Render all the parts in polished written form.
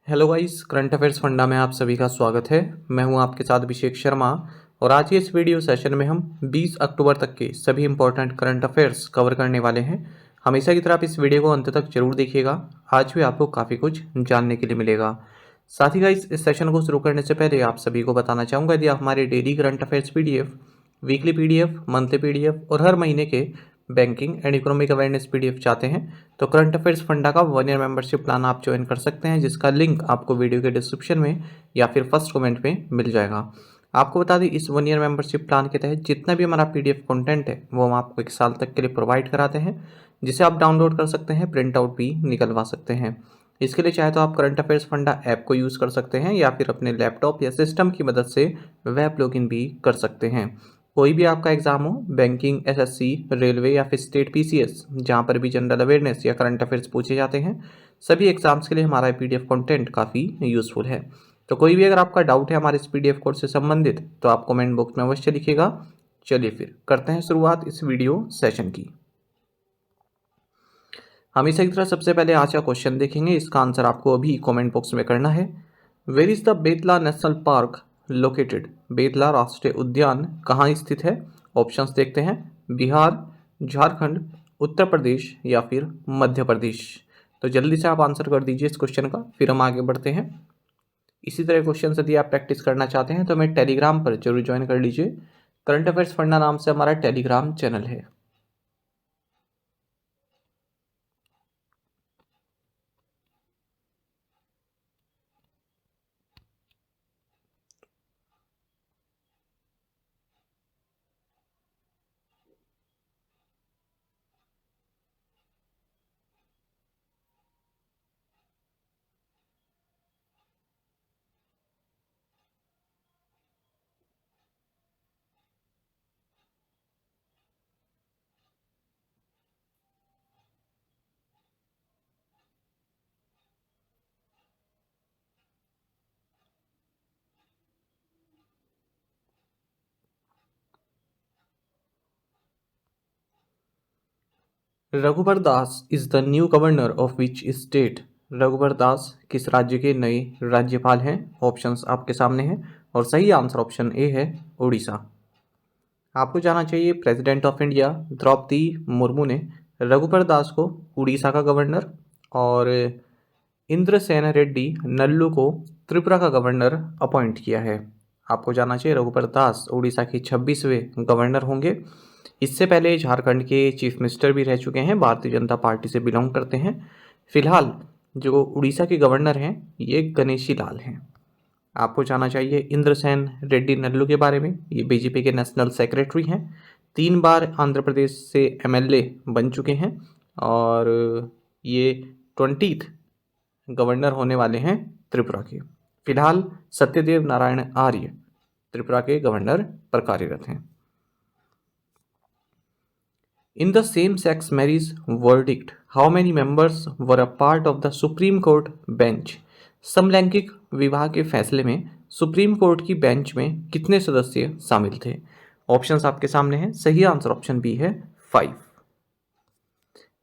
Hello guys, current affairs funda में आप सभी का स्वागत है। मैं हूं आपके साथ अभिषेक शर्मा और आज के इस वीडियो सेशन में हम 20 अक्टूबर तक के सभी इंपॉर्टेंट करंट अफेयर्स कवर करने वाले हैं। हमेशा की तरह आप इस वीडियो को अंत तक जरूर देखिएगा। आज भी आपको काफ़ी कुछ जानने के लिए मिलेगा। साथ ही गाइस, इस सेशन को शुरू करने से पहले आप सभी को बताना चाहूँगा, यदि आप हमारे daily current affairs PDF, weekly PDF, monthly PDF और हर महीने के banking and economic awareness PDF चाहते हैं तो करंट अफेयर्स फंडा का 1 ईयर मेंबरशिप प्लान आप ज्वाइन कर सकते हैं, जिसका लिंक आपको वीडियो के डिस्क्रिप्शन में या फिर फर्स्ट कमेंट में मिल जाएगा। आपको बता दें, इस 1 ईयर मेंबरशिप प्लान के तहत जितना भी हमारा PDF कंटेंट है वो हम आपको 1 साल तक के लिए प्रोवाइड कराते हैं, जिसे आप डाउनलोड कर सकते हैं, प्रिंट आउट भी निकलवा सकते हैं। इसके लिए चाहे तो आप करंट अफेयर्स फंडा ऐप को यूज़ कर सकते हैं या फिर अपने लैपटॉप या सिस्टम की मदद से वेब लॉगिन भी कर सकते हैं। कोई भी आपका एग्जाम हो, बैंकिंग, SSC, रेलवे या फिर स्टेट PCS, जहाँ पर भी जनरल अवेयरनेस या करंट अफेयर्स पूछे जाते हैं, सभी एग्जाम्स के लिए हमारा PDF कंटेंट काफ़ी यूज़फुल है। तो कोई भी अगर आपका डाउट है हमारे इस PDF कोर्स से संबंधित तो आप कमेंट बॉक्स में अवश्य लिखिएगा। चलिए फिर करते हैं शुरुआत इस वीडियो सेशन की। हमेशा की तरह सबसे पहले आज का क्वेश्चन देखेंगे, इसका आंसर आपको अभी कमेंट बॉक्स में करना है। Where is the Betla national park located? Betla राष्ट्रीय उद्यान कहाँ स्थित है? ऑप्शंस देखते हैं, बिहार, झारखंड, उत्तर प्रदेश या फिर मध्य प्रदेश। तो जल्दी से आप आंसर कर दीजिए इस क्वेश्चन का, फिर हम आगे बढ़ते हैं। इसी तरह क्वेश्चन यदि आप प्रैक्टिस करना चाहते हैं तो हमें टेलीग्राम पर जरूर ज्वाइन कर लीजिए। करंट अफेयर्स फंडा नाम से हमारा टेलीग्राम चैनल है। Raghubar Das is the new governor of which state? Raghubar Das किस राज्य के नए राज्यपाल हैं? ऑप्शंस आपके सामने हैं और सही आंसर ऑप्शन ए है, उड़ीसा। आपको जाना चाहिए, president of India Droupadi Murmu ने रघुबर दास को उड़ीसा का गवर्नर और इंद्रसेन रेड्डी नल्लू को त्रिपुरा का गवर्नर अपॉइंट किया है। आपको जाना चाहिए, रघुबर दास उड़ीसा के 26वें गवर्नर होंगे। इससे पहले झारखंड के चीफ मिनिस्टर भी रह चुके हैं, भारतीय जनता पार्टी से बिलोंग करते हैं। फिलहाल जो उड़ीसा के गवर्नर हैं ये गणेशी लाल हैं। आपको जानना चाहिए इंद्रसेन रेड्डी नल्लू के बारे में, ये BJP के नेशनल सेक्रेटरी हैं, 3 बार आंध्र प्रदेश से MLA बन चुके हैं और ये 20th गवर्नर होने वाले हैं त्रिपुरा के। फिलहाल सत्यदेव नारायण आर्य त्रिपुरा के गवर्नर पर कार्यरत हैं। In the same-sex marriage verdict, how many members were a part of the Supreme Court bench? समलैंगिक विवाह के फैसले में सुप्रीम कोर्ट की बेंच में कितने सदस्य शामिल थे? ऑप्शंस आपके सामने हैं। सही आंसर ऑप्शन बी है, 5।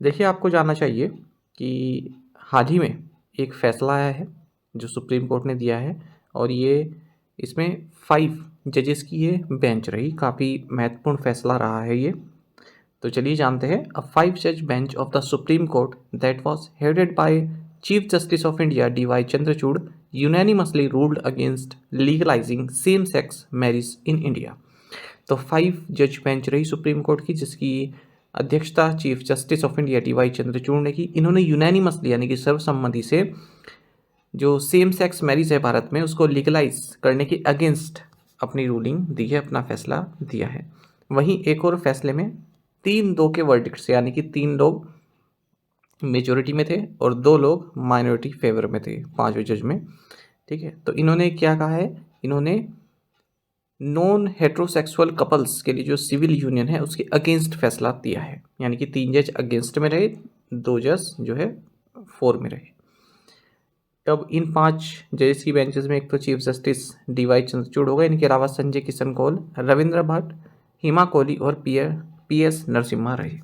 देखिए, आपको जानना चाहिए कि हाल ही में एक फैसला आया है जो सुप्रीम कोर्ट ने दिया है और ये इसमें 5 जजेस की ये बेंच रही। काफ़ी महत्वपूर्ण फैसला रहा है ये। तो चलिए जानते हैं। अ 5 जज bench of the supreme court that was headed by chief justice of India DY Chandrachud unanimously ruled against legalising same sex marriage in India. तो 5 जज बेंच रही सुप्रीम कोर्ट की, जिसकी अध्यक्षता chief justice of India DY Chandrachud ने की। इन्होंने unanimously यानी कि सर्वसम्मति से जो सेम सेक्स मैरिज है भारत में उसको लीगलाइज करने के अगेंस्ट अपनी रूलिंग दी है, अपना फैसला दिया है। वहीं एक और फैसले में 3-2 के वर्डिक्ट से, यानी कि 3 लोग मेजोरिटी में थे और 2 लोग माइनॉरिटी फेवर में थे 5वें जज में। ठीक है, तो इन्होंने क्या कहा है, इन्होंने नॉन हेट्रोसेक्सुअल कपल्स के लिए जो सिविल यूनियन है उसके अगेंस्ट फैसला दिया है। यानी कि 3 जज अगेंस्ट में रहे, 2 जज जो है फोर में रहे। अब इन 5 जजेस की बेंचेस में एक तो चीफ जस्टिस DY चंद्रचूड़ हो गए, इनके अलावा संजय किशन कौल, रविंद्र भट्ट, हिमा कोहली और PS नरसिम्हा रहे।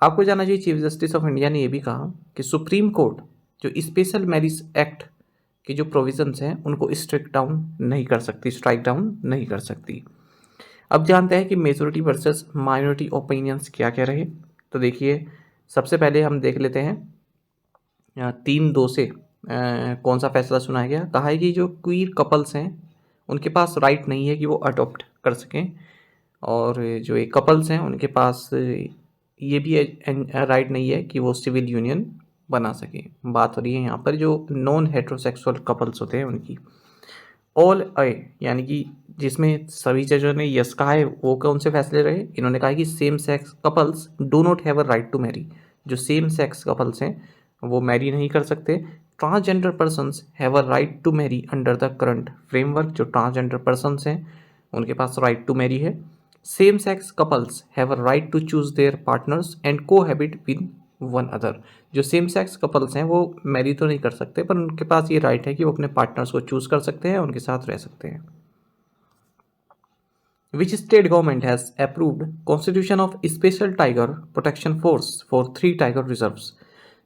आपको जानना चाहिए, चीफ जस्टिस ऑफ इंडिया ने यह भी कहा कि सुप्रीम कोर्ट जो स्पेशल मैरिज एक्ट कि जो प्रोविजंस हैं उनको स्ट्राइक डाउन नहीं कर सकती। अब जानते हैं कि मेजोरिटी वर्सेस माइनॉरिटी ओपिनियंस क्या क्या रहे। तो देखिए, सबसे पहले हम देख लेते हैं 3-2 से कौन सा फैसला सुनाया गया। कहा है कि जो क्वीर कपल्स हैं उनके पास राइट नहीं है कि वो अडॉप्ट कर सकें, और जो एक कपल्स हैं उनके पास ये भी राइट नहीं है कि वो सिविल यूनियन बना सकें। बात हो रही है यहाँ पर जो नॉन हेट्रोसेक्सुअल कपल्स होते हैं उनकी। ऑल अ यानी कि जिसमें सभी जजों ने यस कहा है, वो कौन से फैसले रहे। इन्होंने कहा कि same sex couples do not have a right to marry. जो सेम सेक्स कपल्स हैं वो मैरी नहीं कर सकते। Transgender persons have a right to marry under the current framework. जो ट्रांसजेंडर पर्सन्स हैं उनके पास राइट टू मैरी है। Same sex couples have a right to choose their partners and cohabit with one other. जो same sex couples हैं वो Mary तो नहीं कर सकते, पर उनके पास ये राइट है कि वो अपने पार्टनर्स को चूज कर सकते हैं, उनके साथ रह सकते हैं। Which state government has approved constitution of special tiger protection force for 3 tiger reserves?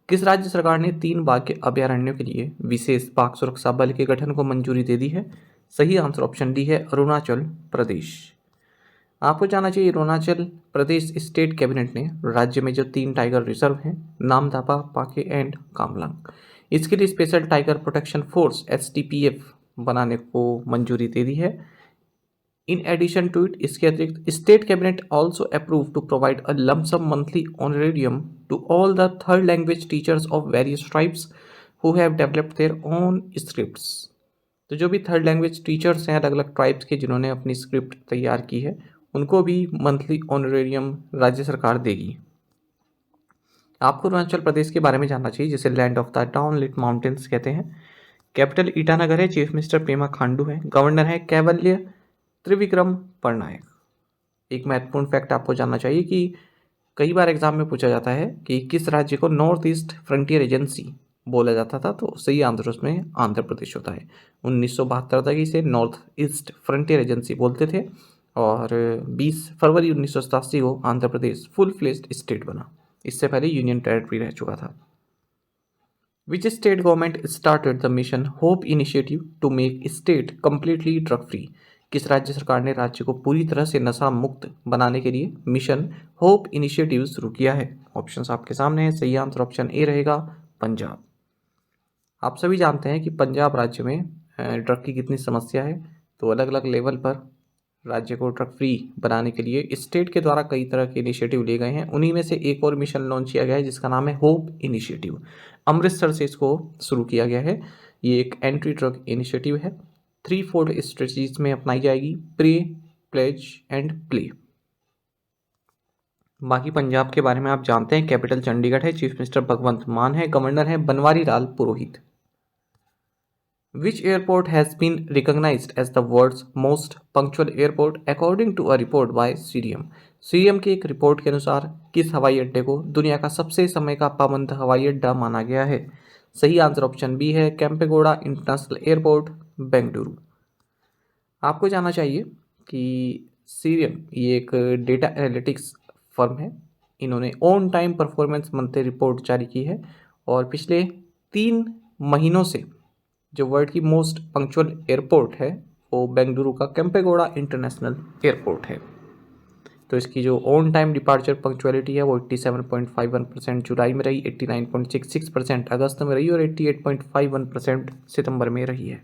किस राज्य सरकार ने 3 बाघ के अभयारण्यों के लिए विशेष बाघ सुरक्षा बल के गठन को मंजूरी दे दी है? सही आंसर ऑप्शन डी है, अरुणाचल प्रदेश। आपको जानना चाहिए, अरुणाचल प्रदेश स्टेट कैबिनेट ने राज्य में जो 3 टाइगर रिजर्व हैं, नामदापा, पाके एंड कामलांग, इसके लिए special tiger protection force STPF बनाने को मंजूरी दे दी है। इन एडिशन टू इट, इसके अतिरिक्त state cabinet also approve to provide a lump sum monthly honorarium to all the third language teachers of various tribes who have developed their own scripts. तो जो भी third language teachers हैं अलग अलग tribes के जिन्होंने अपनी स्क्रिप्ट तैयार की है, उनको भी मंथली ऑनरेरियम राज्य सरकार देगी। आपको अरुणाचल प्रदेश के बारे में जानना चाहिए, जिसे land of the dawn lit mountains कहते हैं। कैपिटल ईटानगर है, चीफ मिनिस्टर पेमा खांडू है, गवर्नर है कैवल्य त्रिविक्रम पटनायक। एक महत्वपूर्ण फैक्ट आपको जानना चाहिए कि कई बार एग्जाम में पूछा जाता है कि किस राज्य को नॉर्थ ईस्ट फ्रंटियर एजेंसी बोला जाता था, तो सही आंसर उसमें आंध्र प्रदेश होता है। 1972 तक इसे नॉर्थ ईस्ट फ्रंटियर एजेंसी बोलते थे, और 20 फरवरी 1987 को Andhra Pradesh full fledged state बना। इससे पहले यूनियन टेरिटरी रह चुका था। Which state government started the mission Hope Initiative to make state completely drug free? किस राज्य सरकार ने राज्य को पूरी तरह से नशा मुक्त बनाने के लिए मिशन होप इनिशिएटिव शुरू किया है? ऑप्शंस आपके सामने हैं, सही आंसर ऑप्शन ए रहेगा, पंजाब। आप सभी जानते हैं कि पंजाब राज्य में ड्रग की कितनी समस्या है, तो अलग अलग लेवल पर राज्य को ड्रग फ्री बनाने के लिए स्टेट के द्वारा कई तरह के इनिशिएटिव लिए गए हैं। उन्हीं में से एक और मिशन लॉन्च किया गया है जिसका नाम है होप इनिशिएटिव। अमृतसर से इसको शुरू किया गया है। ये एक एंटी ड्रग इनिशिएटिव है। 3 फोल्ड स्ट्रेटजीज में अपनाई जाएगी, प्रे, प्लेज एंड प्ले। बाकी पंजाब के बारे में आप जानते हैं, कैपिटल चंडीगढ़ है, चीफ मिनिस्टर भगवंत मान है, गवर्नर है बनवारी लाल पुरोहित। Which airport has been recognized as the world's most punctual airport according to a report by CDM? CM की एक रिपोर्ट के अनुसार किस हवाई अड्डे को दुनिया का सबसे समय का पाबंद हवाई अड्डा माना गया है? सही आंसर ऑप्शन बी है, केम्पेगौड़ा इंटरनेशनल एयरपोर्ट, बेंगलुरु। आपको जानना चाहिए कि सीरियम ये एक डेटा एनालिटिक्स फर्म है। इन्होंने on time performance monthly report जारी की है, और पिछले 3 महीनों से जो वर्ल्ड की मोस्ट पंक्चुअल एयरपोर्ट है वो बेंगलुरु का केम्पेगौड़ा इंटरनेशनल एयरपोर्ट है। तो इसकी जो ऑन टाइम डिपार्चर पंक्चुअलिटी है वो 87.51% जुलाई में रही, 89.66% अगस्त में रही, और 88.51% सितंबर में रही है।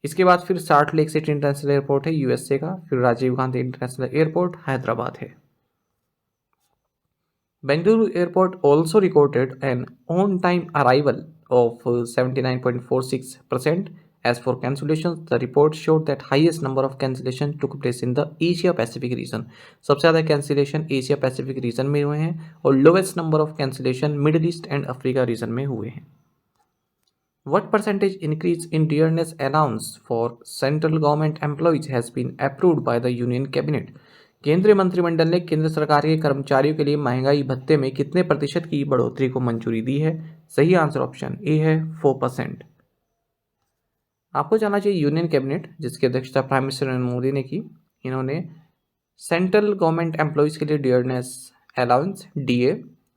इसके बाद फिर salt lake city international airport है USA का, फिर राजीव गांधी इंटरनेशनल एयरपोर्ट हैदराबाद है। Bengaluru Airport also recorded an on-time arrival of 79.46%. As for cancellations, the report showed that highest number of cancellation took place in the Asia Pacific region. सबसे ज़्यादा cancellation Asia Pacific region में हुए हैं, और lowest number of cancellation middle east and Africa reason में हुए हैं। What percentage increase in dearness allowance for central government employees has been approved by the Union Cabinet? केंद्रीय मंत्रिमंडल ने केंद्र सरकार के कर्मचारियों के लिए महंगाई भत्ते में कितने प्रतिशत की बढ़ोतरी को मंजूरी दी है? सही आंसर ऑप्शन ए है, 4%। आपको जानना चाहिए, यूनियन कैबिनेट जिसकी अध्यक्षता प्राइम मिनिस्टर नरेंद्र मोदी ने की, इन्होंने सेंट्रल गवर्नमेंट एम्प्लॉयज़ के लिए डियरनेस अलाउंस DA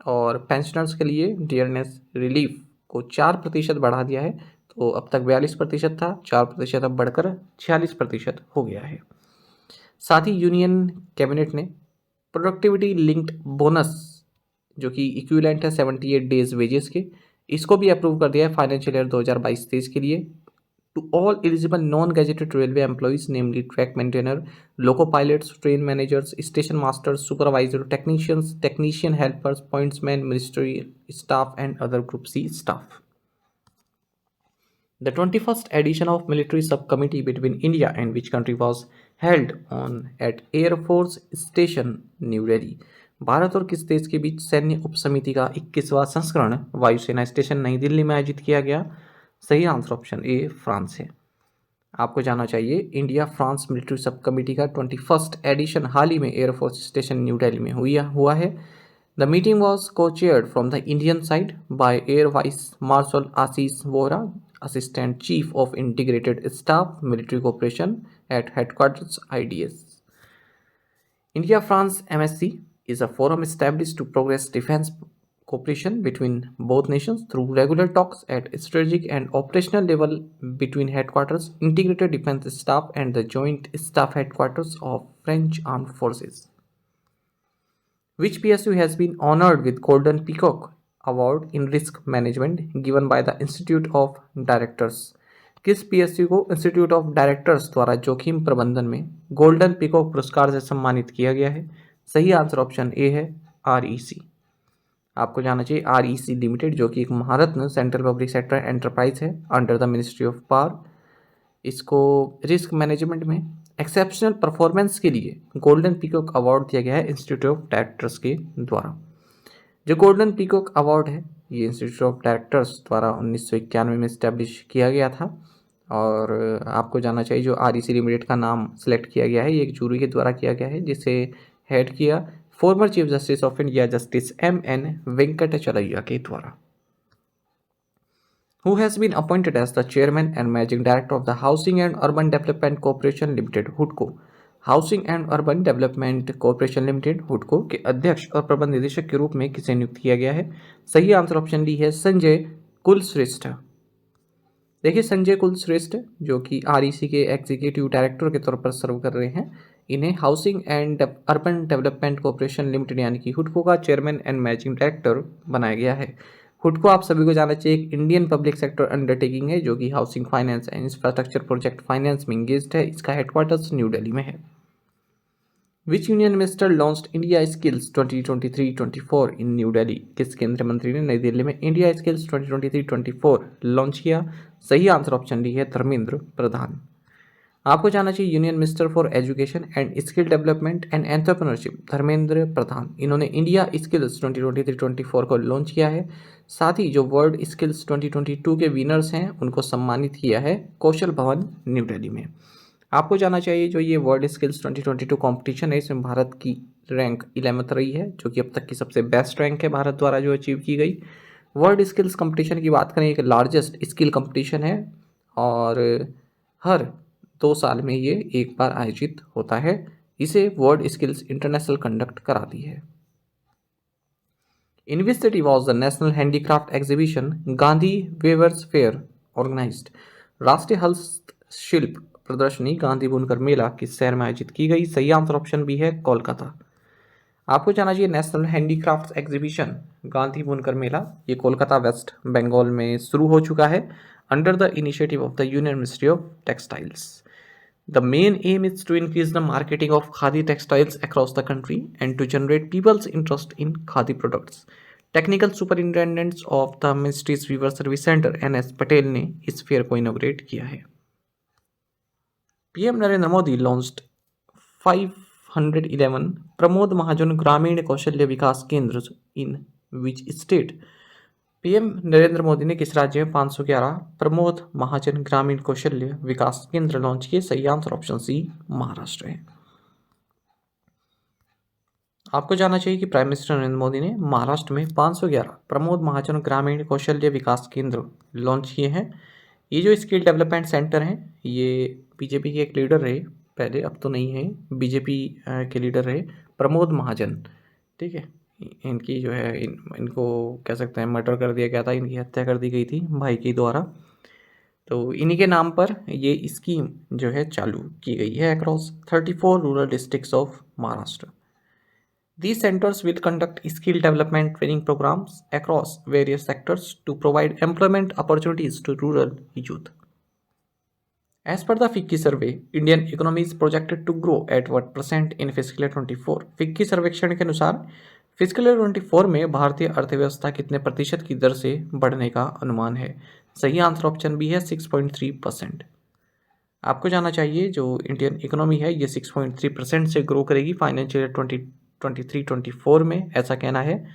और पेंशनर्स के लिए डियरनेस रिलीफ को 4% बढ़ा दिया है। तो तो अब तक 42% था, 4% अब बढ़कर 46% हो गया है। साथ ही यूनियन कैबिनेट ने प्रोडक्टिविटी लिंक्ड बोनस जो कि इक्विवेलेंट है 78 डेज वेजेस के, इसको भी अप्रूव कर दिया है फाइनेंशियल ईयर 2022-23 के लिए। To all eligible non gazetted railway employees namely track maintainer, loco pilots, train managers, station masters, supervisor, technicians, technician helpers, pointsman, ministry staff and other group C staff. The 21st edition of military subcommittee between India and which country was held on at Air Force Station, New Delhi? Bharat और किस देश के बीच सैन्य उपसमिति का 21वां संस्करण वायुसेना station नई दिल्ली में आयोजित किया गया? सही आंसर ऑप्शन ए फ्रांस है। आपको जानना चाहिए India France military sub committee का 21st एडिशन हाल ही में एयरफोर्स स्टेशन न्यू दिल्ली में हुआ है। The meeting was co chaired from the Indian side by air vice marshal Ashish Vohra, assistant chief of integrated staff military cooperation at headquarters IDS। India France MSC is a forum established to progress defense cooperation between both nations through regular talks at strategic and operational level between headquarters, integrated defense staff, and the joint staff headquarters of French armed forces. Which PSU has been honored with Golden Peacock Award in Risk Management given by the Institute of Directors? किस PSU को institute of directors द्वारा जोखिम प्रबंधन में golden peacock पुरस्कार से सम्मानित किया गया है? सही आंसर ऑप्शन ए है REC। आपको जानना चाहिए REC लिमिटेड जो कि एक महारत्न सेंट्रल पब्लिक सेक्टर एंटरप्राइज है under the ministry of power, इसको रिस्क मैनेजमेंट में एक्सेप्शनल परफॉर्मेंस के लिए गोल्डन पीकॉक अवार्ड दिया गया है इंस्टीट्यूट ऑफ डायरेक्टर्स के द्वारा। जो गोल्डन पीकॉक अवार्ड है ये इंस्टीट्यूट ऑफ डायरेक्टर्स द्वारा 1991 में इस्टेब्लिश किया गया था। और आपको जानना चाहिए जो REC लिमिटेड का नाम सेलेक्ट किया गया है ये एक जूरी के द्वारा किया गया है जिसे हेड किया former chief justice of India justice MN Venkatachaliah के द्वारा। Who has been appointed as the chairman and managing director of the Housing and Urban Development Corporation Limited HUDCO? Housing and urban development corporation limited हुडको के अध्यक्ष और प्रबंध निदेशक के रूप में किसे नियुक्त किया गया है? सही आंसर ऑप्शन डी है संजय कुलश्रेष्ठ। देखिए संजय कुलश्रेष्ठ जो कि REC के एग्जीक्यूटिव डायरेक्टर के तौर पर सर्व कर रहे हैं, इन्हें housing and urban development corporation limited यानी कि हुडको का चेयरमैन एंड मैनेजिंग डायरेक्टर बनाया गया है। हुडको आप सभी को जानना चाहिए एक इंडियन पब्लिक सेक्टर अंडरटेकिंग है जो कि housing finance and infrastructure project finance में इंगेज्ड है। इसका हेडक्वार्टर्स न्यू दिल्ली में है। विच union minister launched India skills 2023-24 इन न्यू दिल्ली? किस केंद्रीय मंत्री ने नई दिल्ली में इंडिया स्किल्स 2023-24 लॉन्च किया? सही आंसर ऑप्शन डी है धर्मेंद्र प्रधान। आपको जानना चाहिए union minister for education and skill development and entrepreneurship Dharmendra Pradhan, इन्होंने इंडिया स्किल्स 2023-24 को लॉन्च किया है। साथ ही जो वर्ल्ड स्किल्स 2022 के विनर्स हैं उनको सम्मानित किया है कौशल भवन न्यू दिल्ली में। आपको जानना चाहिए जो ये वर्ल्ड स्किल्स 2022 कॉम्पिटिशन है इसमें भारत की रैंक 11th रही है जो कि अब तक की सबसे बेस्ट रैंक है भारत द्वारा जो अचीव की गई। वर्ल्ड स्किल्स कंपटीशन की बात करें एक लार्जेस्ट स्किल कंपटीशन है और हर 2 साल में ये एक बार आयोजित होता है। इसे वर्ल्ड स्किल्स इंटरनेशनल कंडक्ट कराती है। In which city was the national handicraft exhibition Gandhi weavers fair organised? राष्ट्रीय हस्तशिल्प प्रदर्शनी गांधी बुनकर मेला किस शहर में आयोजित की गई? सही आंसर ऑप्शन बी है कोलकाता। आपको जानना चाहिए नेशनल हैंडीक्राफ्ट एग्जीबिशन गांधी बुनकर मेला ये कोलकाता वेस्ट बंगाल में शुरू हो चुका है under the initiative of the union ministry of textiles. The main aim is to increase the marketing of khadi textiles across the country and to generate people's interest in khadi products. Technical superintendents of the ministries weaver service centre NS Patel ने इस fair को inaugurate किया है। PM Narendra Modi launched 511 Pramod Mahajan Gramin Kaushalya Vikas Kendra in which state? PM Narendra Modi ने किस राज्य में 511 प्रमोद महाजन ग्रामीण कौशल्य विकास केंद्र लॉन्च किए? सही आंसर ऑप्शन सी महाराष्ट्र है। आपको जानना चाहिए कि प्राइम मिनिस्टर नरेंद्र मोदी ने महाराष्ट्र में 511 प्रमोद महाजन ग्रामीण कौशल्य विकास केंद्र लॉन्च किए हैं। ये जो स्किल डेवलपमेंट सेंटर हैं ये बीजेपी के एक लीडर रहे पहले, अब तो नहीं है, बीजेपी के लीडर रहे प्रमोद महाजन, ठीक है। इनकी जो है इनको कह सकते हैं मर्डर कर दिया गया था, इनकी हत्या कर दी गई थी भाई के द्वारा। तो इन्हीं के नाम पर ये स्कीम जो है चालू की गई है across 34 rural districts of Maharashtra. These centers will conduct skill development training programs across various sectors to provide employment opportunities to rural youth. As per the FICCI survey, Indian economy is projected to grow at what percent in fiscal year 24? FICCI सर्वेक्षण के अनुसार physical year 24 में भारतीय अर्थव्यवस्था कितने प्रतिशत की दर से बढ़ने का अनुमान है? सही आंसर ऑप्शन बी है 6.3%। आपको जानना चाहिए जो इंडियन इकोनॉमी है ये 6.3% से ग्रो करेगी फाइनेंशियल ईयर 2023-24 में, ऐसा कहना है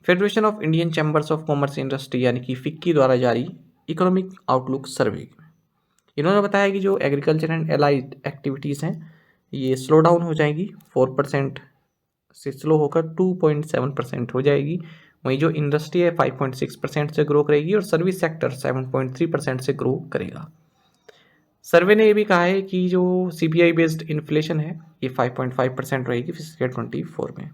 federation of Indian chambers of commerce industry यानी कि फिक्की द्वारा जारी इकोनॉमिक आउटलुक सर्वे। इन्होंने बताया कि जो एग्रीकल्चर एंड एलाइड एक्टिविटीज़ हैं ये स्लो डाउन हो जाएगी, 4% से स्लो होकर 2.7% हो जाएगी। वहीं जो इंडस्ट्री है 5.6% से ग्रो करेगी और सर्विस सेक्टर 7.3% से ग्रो करेगा। सर्वे ने ये भी कहा है कि जो CPI बेस्ड इन्फ्लेशन है ये 5.5% रहेगी फिजिकल ईयर 24 में।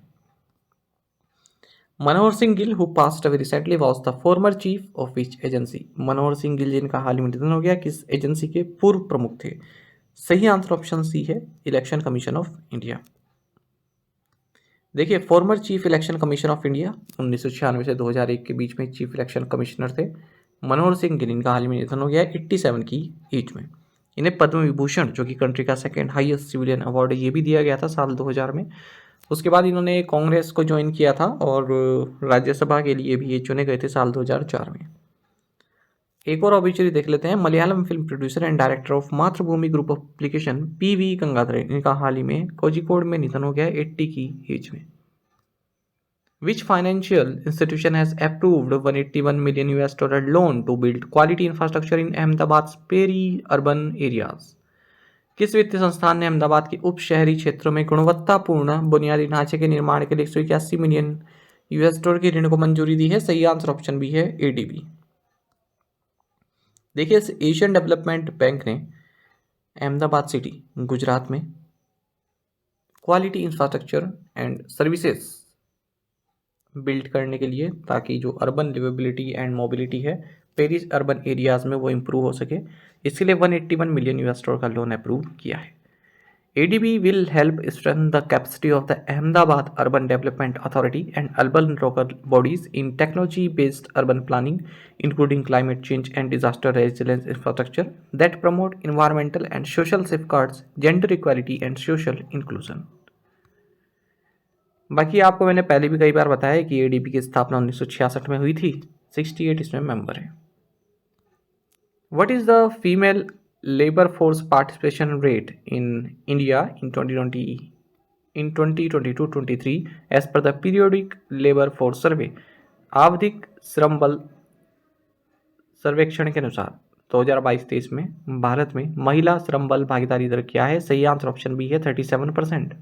Manohar Singh Gill who passed away recently was the former chief of which agency? Manohar Singh Gill जिनका हाल ही में निधन हो गया किस एजेंसी के पूर्व प्रमुख थे? सही आंसर ऑप्शन सी है इलेक्शन कमीशन ऑफ इंडिया। देखिए former chief election commission of India 1996 से 2001 के बीच में चीफ इलेक्शन कमिश्नर थे मनोहर सिंह गिल। इनका हाल ही में निधन हो गया 87 की एज में। इन्हें पद्म विभूषण जो कि कंट्री का सेकंड हाईएस्ट सिविलियन अवार्ड है ये भी दिया गया था साल 2000 में। उसके बाद इन्होंने कांग्रेस को ज्वाइन किया था और राज्यसभा के लिए भी ये चुने गए थे साल 2004 में। एक और ऑब्ituary देख लेते हैं। Malayalam film producer and director of Mathrubhumi group of publication PV Gangadhar, इनका हाल ही में कोझिकोड में निधन हो गया 80 की एज में। Which financial institution has approved $181 million loan to build quality infrastructure in Ahmedabad's peri-urban areas? किस वित्तीय संस्थान ने अहमदाबाद के उप शहरी क्षेत्रों में गुणवत्तापूर्ण बुनियादी ढांचे के निर्माण के लिए $181 मिलियन की ऋण को मंजूरी दी है? सही आंसर ऑप्शन बी है ADB। देखिए एशियन डेवलपमेंट बैंक ने अहमदाबाद सिटी गुजरात में quality infrastructure and services build करने के लिए ताकि जो अर्बन लिवेबिलिटी एंड मोबिलिटी है पेरिस अर्बन एरियाज में वो इम्प्रूव हो सके, इसके लिए $181 मिलियन का लोन अप्रूव किया है। ADB will help strengthen the capacity of the Ahmedabad Urban Development Authority and urban local bodies in technology-based urban planning, including climate change and disaster resilience infrastructure that promote environmental and social safeguards, gender equality and social inclusion। बाकी आपको मैंने पहले भी कई बार बताया कि ADB की स्थापना 1966 में हुई थी, 68 इसमें मेंबर है। What is the female labor force participation rate in India in 2022-23 as per the periodic labor force survey? आवधिक श्रम बल सर्वेक्षण के अनुसार 2022-23 में भारत में महिला श्रम बल भागीदारी दर क्या है? सही आंसर ऑप्शन बी है 37%।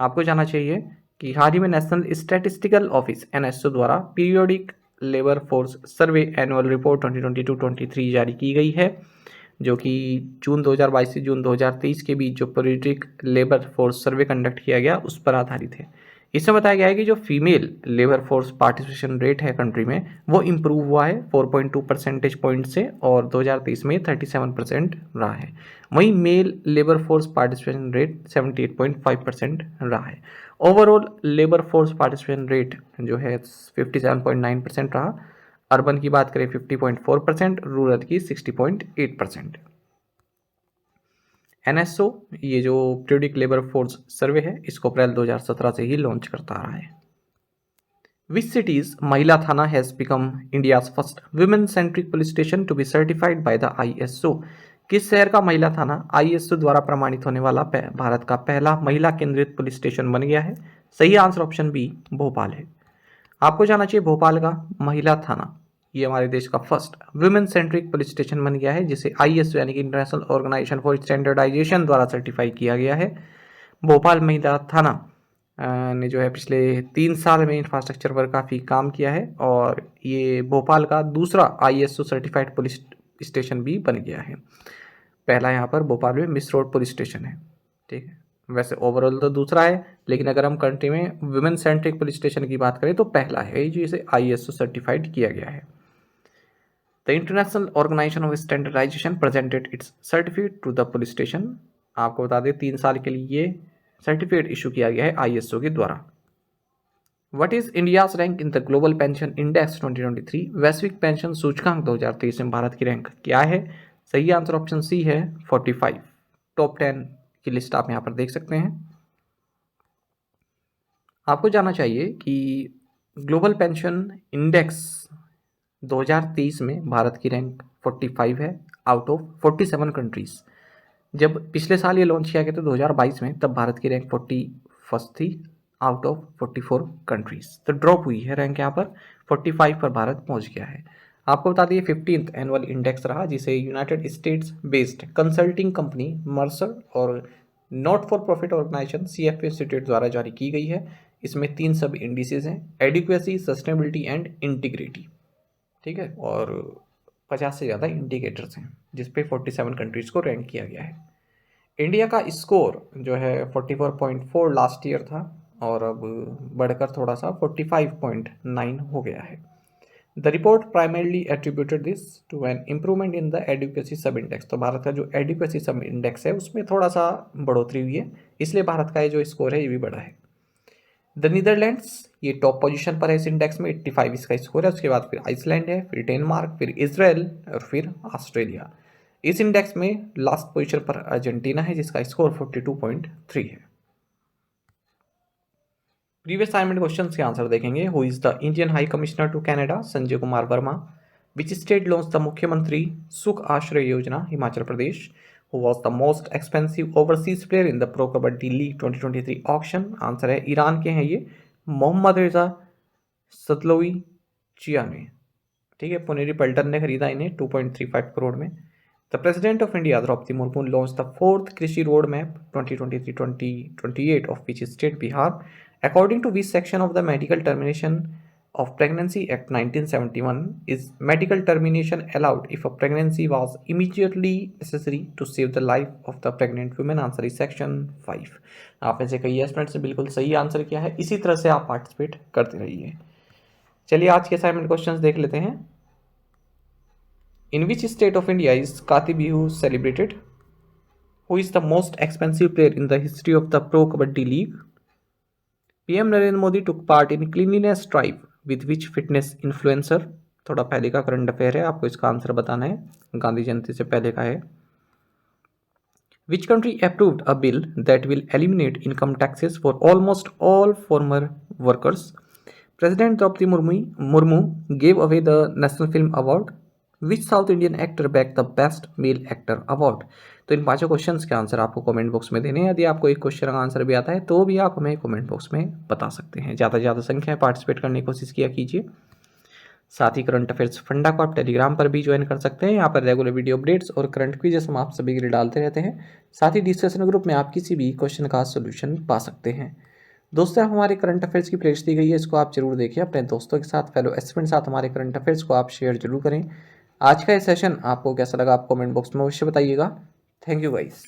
आपको जानना चाहिए कि हाल ही में नेशनल स्टैटिस्टिकल ऑफिस NSO द्वारा periodic labour force survey annual report 2022-23 जारी की गई है, जो कि जून 2022 से जून 2023 के बीच जो periodic labour force survey conduct किया गया उस पर आधारित है। इसमें बताया गया है कि जो female labour force participation rate है कंट्री में वो इम्प्रूव हुआ है 4.2 परसेंटेज पॉइंट से और 2023 में 37% रहा है। वहीं male labour force participation rate 78.5% रहा है। Overall labour force participation rate जो है 57.9% रहा। अर्बन की बात करें 50.4%, रूरल की 60.8%। NSO ये जो पीरियोडिक लेबर फोर्स सर्वे है इसको अप्रैल 2017 से ही लॉन्च करता रहा है। विच cities mahila thana has become India's first women centric police station to be certified by the ISO? किस शहर का महिला थाना ISO द्वारा प्रमाणित होने वाला भारत का पहला महिला केंद्रित पुलिस स्टेशन बन गया है? सही आंसर ऑप्शन बी भोपाल है। आपको जानना चाहिए भोपाल का महिला थाना ये हमारे देश का first women centric police station बन गया है जिसे ISO यानी कि इंटरनेशनल ऑर्गेनाइजेशन फॉर स्टैंडर्डाइजेशन द्वारा सर्टिफाई किया गया है। भोपाल महिला थाना ने जो है पिछले 3 साल में इंफ्रास्ट्रक्चर पर काफ़ी काम किया है और ये भोपाल का दूसरा ISO सर्टिफाइड पुलिस स्टेशन भी बन गया है। पहला यहाँ पर भोपाल में मिस रोड पुलिस स्टेशन है, ठीक है। वैसे ओवरऑल तो दूसरा है, लेकिन अगर हम कंट्री में वुमेन सेंट्रिक पुलिस स्टेशन की बात करें तो पहला है जिसे ISO सर्टिफाइड किया गया है। The International Organization of Standardization presented its certificate to the police station. आपको बता दें 3 साल के लिए ये सर्टिफिकेट इशू किया गया है ISO के द्वारा। What is India's rank in the global pension index 2023? वैश्विक पेंशन सूचकांक 2023 में भारत की रैंक क्या है? सही आंसर ऑप्शन सी है 45। टॉप 10 की लिस्ट आप यहाँ पर देख सकते हैं। आपको जानना चाहिए कि ग्लोबल पेंशन इंडेक्स 2023 में भारत की रैंक 45 है आउट ऑफ 47 कंट्रीज। जब पिछले साल ये लॉन्च किया गया था 2022 में, तब भारत की रैंक 41 थी आउट ऑफ 44 कंट्रीज। तो ड्रॉप हुई है रैंक, यहाँ पर 45 पर भारत पहुंच गया है। आपको बता दिए 15th एनुअल इंडेक्स रहा, जिसे United States based consulting company Mercer और not for profit organisation CFA institute द्वारा जारी की गई है। इसमें 3 सब इंडिसेज हैं, एडिक्वेसी, सस्टेनेबिलिटी एंड इंटीग्रिटी। ठीक है, और 50 से ज़्यादा इंडिकेटर्स हैं जिसपे 47 कंट्रीज़ को रैंक किया गया है। इंडिया का स्कोर जो है 44.4 लास्ट ईयर था और अब बढ़कर थोड़ा सा 45.9 हो गया है। The report primarily attributed this to an improvement in the adequacy sub index. तो भारत का जो एडिक्वेसी सब इंडेक्स है उसमें थोड़ा सा बढ़ोतरी हुई है, इसलिए भारत का ये जो स्कोर है ये भी बढ़ा है। द नीदरलैंड्स ये टॉप पोजीशन पर है इस इंडेक्स में, 85 इसका स्कोर है। उसके बाद फिर आइसलैंड है, फिर डेनमार्क, फिर इजराइल और फिर ऑस्ट्रेलिया। इस इंडेक्स में लास्ट पोजीशन पर अर्जेंटीना है जिसका स्कोर 42.3 है। प्रीवियस असाइनमेंट क्वेश्चंस के आंसर देखेंगे। Who is the Indian high commissioner to Canada? Sanjay Kumar Verma. Which state launch the Mukhyamantri Sukh Ashray Yojana? Himachal Pradesh. Who was the most expensive overseas player in the pro kabaddi league 2023 auction? Answer है Iran के हैं ये, मोहम्मद रेजा सतलोई चियाने। ठीक है, पुनेरी पल्टन ने खरीदा इन्हें 2.35 करोड़ में। The president of India Droupadi Murmu launch the 4th krishi road map 2023-2028 of which state? Bihar. According to which section of the medical termination of Pregnancy Act 1971 is medical termination allowed if a pregnancy was immediately necessary to save the life of the pregnant woman? Answer is section 5। आप में से कई students ने बिल्कुल सही answer किया है, इसी तरह से आप पार्टिसिपेट करते रहिए। चलिए आज के असाइनमेंट क्वेश्चंस देख लेते हैं। In which state of India is Kati Bihu celebrated? Who is the most expensive player in the history of the pro kabaddi league? PM Narendra Modi took part in cleanliness drive with which fitness influencer? थोड़ा पहले का current affair है, आपको इसका answer बताना है, गांधी जयंती से पहले का है। Which country approved a bill that will eliminate income taxes for almost all former workers? President Droupadi Murmu gave away the national film award? Which South Indian actor bagged the best male actor award? तो इन 5 questions के answer आपको comment box में देने हैं। यदि आपको एक क्वेश्चन का आंसर भी आता है तो भी आप हमें कमेंट बॉक्स में बता सकते हैं। ज़्यादा से ज़्यादा संख्या में पार्टिसिपेट करने की कोशिश किया कीजिए। साथ ही करंट अफेयर्स फंडा को आप टेलीग्राम पर भी ज्वाइन कर सकते हैं। यहाँ पर रेगुलर वीडियो अपडेट्स और करंट क्विजेस हम आप सभी के लिए डालते रहते हैं। साथ ही डिस्कशन ग्रुप में आप किसी भी क्वेश्चन का सोल्यूशन पा सकते हैं। दोस्तों, हमारे करंट अफेयर्स की प्लेलिस्ट दी गई है, इसको आप जरूर देखिए। अपने दोस्तों के साथ, फेलो एस्पिरेंट साथ हमारे करंट अफेयर्स को आप शेयर जरूर करें। आज का ये सेशन आपको कैसा लगा आप कमेंट बॉक्स में अवश्य बताइएगा। Thank you guys.